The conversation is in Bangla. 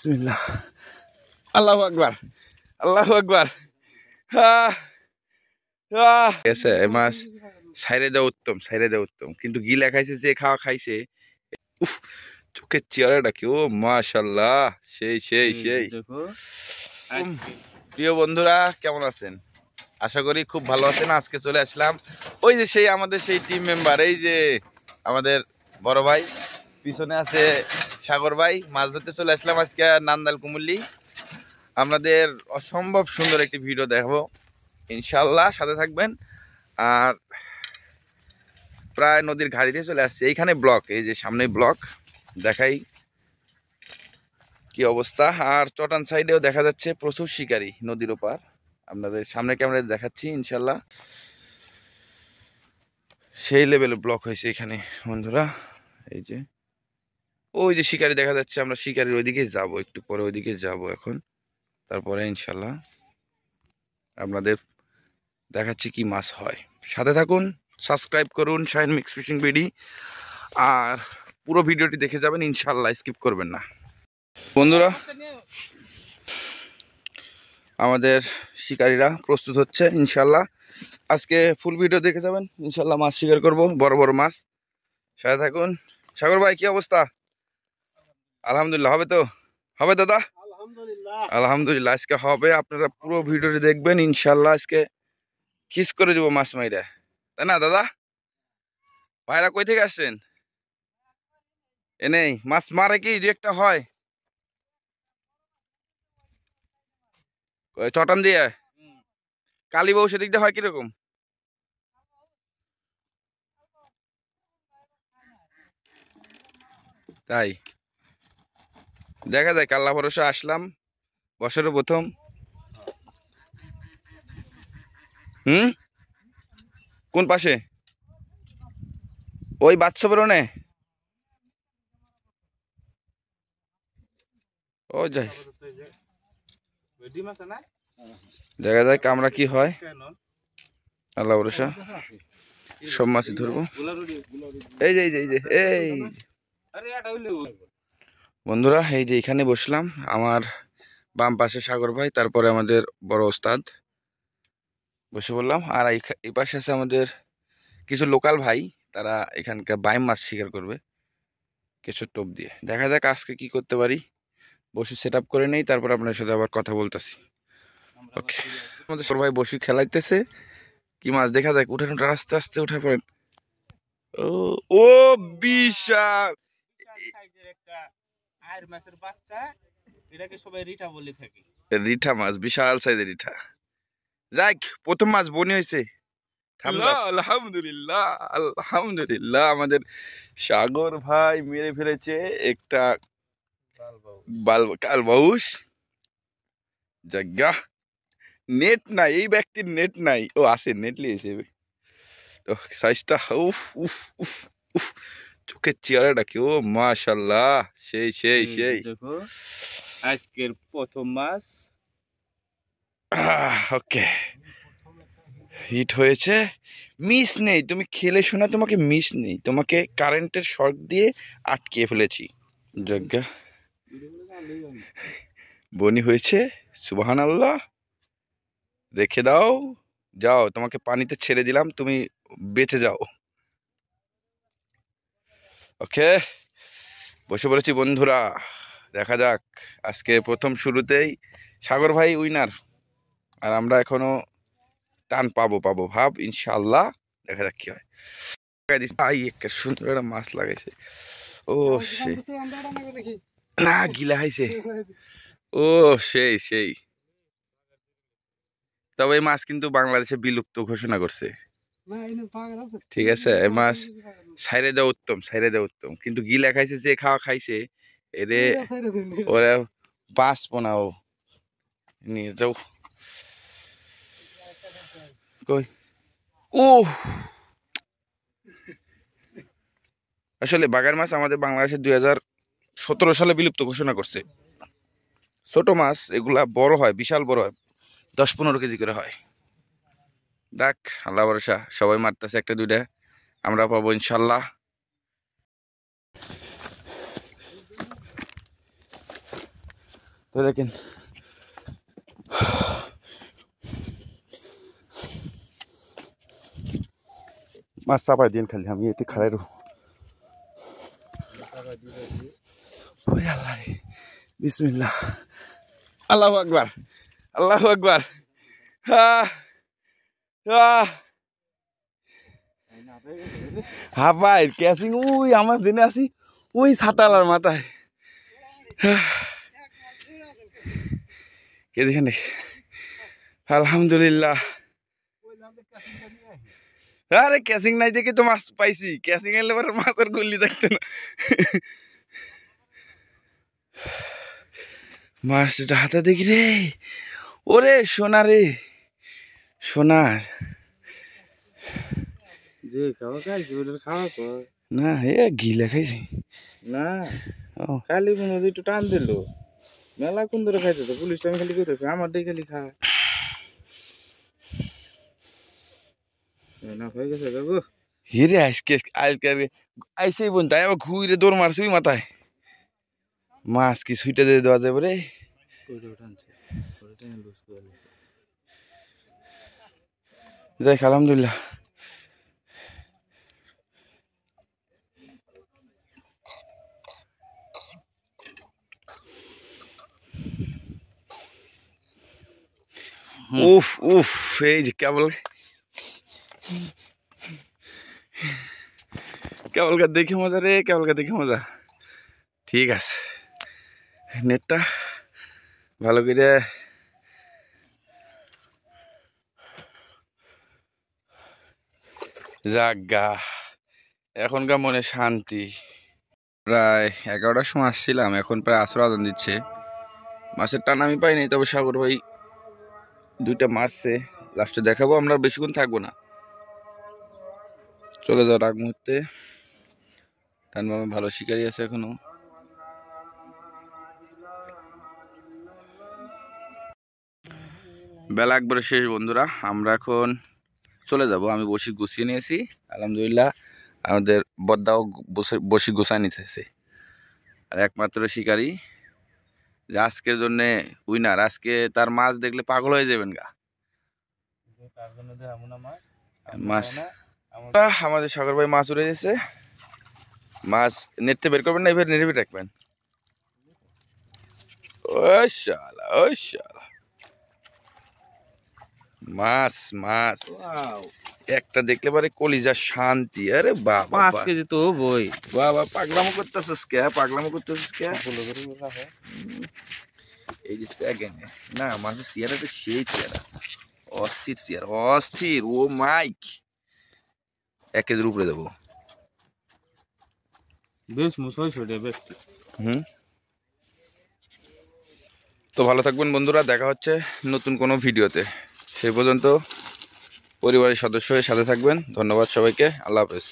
বিসমিল্লাহ। আল্লাহু আকবার, আল্লাহু আকবার। এসে মাছ সাইরে দেওয়া উত্তম, সাইরে দেওয়া উত্তম, কিন্তু গিলা খাইছে যে খাওয়া খাইছে। উফ, চোখের চেহারাটা কি! ও মাশাআল্লাহ, সেই সেই সেই। প্রিয় বন্ধুরা, কেমন আছেন? আশা করি খুব ভালো আছেন। আজকে চলে আসলাম ওই যে সেই আমাদের সেই টিম মেম্বার, এই যে আমাদের বড় ভাই, পিছনে আছে সাগর ভাই। মাছ ধরতে চলে আসলাম আজকে নান্দাল কুমুল্লি। আপনাদের অসম্ভব সুন্দর একটি ভিডিও দেখাবো, ইনশাল্লাহ সাথে থাকবেন। আর প্রায় নদীর ঘাড়িতে চলে আসছে, এইখানে ব্লক, এই যে সামনে ব্লক দেখাই কি অবস্থা। আর চটান সাইডেও দেখা যাচ্ছে প্রচুর শিকারী নদীর ওপার, আপনাদের সামনে ক্যামেরায় দেখাচ্ছি ইনশাল্লাহ। সেই লেভেলে ব্লক হয়েছে এখানে বন্ধুরা। এই যে ওই যে শিকারি দেখা যাচ্ছে, আমরা শিকারির ওইদিকে যাব, একটু পরে ওইদিকে যাব এখন, তারপরে ইনশাল্লাহ আপনাদের দেখাচ্ছি কি মাছ হয়। সাথে থাকুন, সাবস্ক্রাইব করুন শাহিন মিক্স ফিশিং বিডি, আর পুরো ভিডিওটি দেখে যাবেন ইনশাল্লাহ, স্কিপ করবেন না বন্ধুরা। আমাদের শিকারীরা প্রস্তুত হচ্ছে ইনশাল্লাহ, আজকে ফুল ভিডিও দেখে যাবেন ইনশাল্লাহ। মাছ শিকার করব, বড় বড় মাছ। সাথে থাকুন। সাগর ভাই, কি অবস্থা? আলহামদুলিল্লাহ। হবে তো? হবে দাদা? আলহামদুলিল্লাহ আজকে হবে। আপনারা পুরো ভিডিওটি দেখবেন ইনশাল্লাহ। আজকে কিস করে দিব মাছ মাইরা, তাই না দাদা? ভাইরা কই থেকে আসছেন? এনেই মাছ মারে কি একটা হয় চটান দিয়ে? কালীবাবু সেদিক দিয়ে হয় কিরকম? তাই দেখা যায়। কাল্লা ভরসা আসলাম বছরের প্রথম। কোন পাশে? ওই বাচ্চাবরণে? ও যাই, দেখা যাক আমরা কি হয়। আল্লাহ ভরসা, সব মাছই ধরবো। এই যে এই যে এই যে এই বন্ধুরা, এই যে এখানে বসলাম। আমার বাম পাশে সাগর ভাই, তারপরে আমাদের বড় ওস্তাদ, বসে বললাম। আর এই পাশে আছে আমাদের কিছু লোকাল ভাই, তারা এখানকার বাইম মাছ শিকার করবে কিছু টোপ দিয়ে। দেখা যাক আজকে কি করতে পারি। বসি সেট আপ করে নেই, তারপর আপনার সাথে আবার কথা বলতেছি। ওকে, আমাদের সর ভাই বসি খেলাইতেছে কি মাছ, দেখা যাক। উঠেন উঠে, আস্তে আস্তে উঠে পড়েন। ও ও বিশাল রিঠা মাছ, বিশাল সাইজের রিঠা। যাক, প্রথম মাছ বনি হয়েছে। আলহামদুলিল্লাহ, আলহামদুলিল্লাহ। আমাদের সাগর ভাই মেরে ফেলেছে একটা কালবাউস। জায়গা নেট নাই, এই ব্যক্তির নেট নাই। ও আছে, নেট লিয়েছে তো। সাইজটা উফ উফ উফ উফ, চোখের চেহারাটা কি! ও মাশাআল্লাহ, সেই সেই সেই। দেখো আজকের প্রথম মাছ। ওকে, হিট হয়েছে। মিস নেই, তুমি খেলে শোনা, তোমাকে মিস নেই, তোমাকে কারেন্টের শর্ট দিয়ে আটকে ফেলেছি। যজ্ঞা বনি হয়েছে, সুবহানাল্লাহ। রেখে দাও, যাও, তোমাকে পানিতে ছেড়ে দিলাম, তুমি বেঁচে যাও। ওকে, বসে পড়েছি বন্ধুরা, দেখা যাক। আজকে প্রথম শুরুতেই সাগর ভাই উইনার, আর আমরা এখনো টান পাবো পাবো ভাব ইনশাল্লাহ। দেখা যাক কি হয়। একটা সুন্দর একটা মাছ লাগাইছে। ও সেই না, গিলা খাইছে। ও সেই সেই। তবে এই মাছ কিন্তু বাংলাদেশে বিলুপ্ত ঘোষণা করছে। ঠিক আছে, এই মাছ সাইরে দেওয়া উত্তম, সাইরে দেওয়া উত্তম, কিন্তু গিলা খাইছে যে খাওয়া খাইছে, এরে ওরা বাঁচবো না। ও নিয়ে যাও কই। ও আসলে বাগার মাছ আমাদের বাংলাদেশে 2017 সালে বিলুপ্ত ঘোষণা করছে। ছোট মাছ এগুলা বড় হয়, বিশাল বড় হয়, 10-15 কেজি করে হয়। দেখ, আল্লাহ ভরসা, সবাই মারতেছে একটা দুইটা, আমরা পাবো ইনশাল্লাহ। তো দেখেন মাছ চাপাই দিন খালি আমি একটু খারাই রো ওরে আল্লাহ রে বিসমিল্লাহ আল্লাহু আকবার আল্লাহু আকবার হ্যাঁ ভাই ক্যাচিং ওই আমার জেনে আছি ওই ছাতালার মাথায় কে দেখেন আলহামদুলিল্লাহ আরে ক্যাচিং নাই দেখে তো মাছ পাইছি ক্যাচিং এলে পরে মাছের গুল্লি থাকতো না মাছটা হাতে দেখি রে ওরে সোনা রে সোনার যে খাওয়া খাইছি ওটার খাওয়া কর না হে গিলা খাইছি না ও খালি মনে হয় একটু টান দিল মেলা কোন ধরে খাইতে তো পুলিশ টাইম খালি করতেছে আমার দিয়ে খালি খা না হয়ে গেছে বাবু হিরে আজকে আইসেই বোন তাই আবার ঘুরে দৌড় মারছি ওই মাথায় মাছ কি সুইটা দিয়ে দেওয়া যাবে রে যাই আলহামদুলিল্লাহ উফ উফ এই যে কেবল কেবলকার দেখে মজা রে কেবলকার দেখে মজা ঠিক আছে নেটটা ভালো করে জাগা এখনকার মনে শান্তি প্রায় 11টার সময় আসছিলাম এখন প্রায় আসর আজান দিচ্ছে মাছের টান আমি পাইনি তবে সাগর ভাই দুইটা মারছে লাস্টে দেখাবো আমরা বেশিক্ষণ থাকবো না চলে যাওয়ার আগ মুহূর্তে টান মামা ভালো শিকারি আছে এখনো বেলা একবারে শেষ বন্ধুরা আমরা এখন চলে যাব আমি বসি গুছিয়ে নিয়েছি আলহামদুলিল্লাহ আমাদের বদ্দাও বসি গোছায় নিতেছে আর একমাত্র শিকারি যে আজকের জন্যে উইনার আজকে তার মাছ দেখলে পাগল হয়ে যাবেন গা মাছ আমাদের সাগর ভাই মাছ উড়ে গেছে মাছ নেটতে বের করবেন না এবার নেটে রাখবেন ও শালা ও শালা মাছ মাছ একটা দেখলে পারে কলিজা শান্তি আরে বাবা 5 কেজি তো বই বাবা পাগলামো করতেছিস কে পাগলামো করতেছিস কে এই যে সেকেন্ড না মাছের চেয়ারাটা সেই চেয়ারা অস্থির চেয়ার অস্থির ও মাইক 1 কেজির উপরে দেবো বেশ মুসই ছোটে বেশ তো ভালো থাকবেন বন্ধুরা দেখা হচ্ছে নতুন কোনো ভিডিওতে সেই পর্যন্ত পরিবারের সদস্য হয়ে সাথে থাকবেন ধন্যবাদ সবাইকে আল্লাহ হাফেজ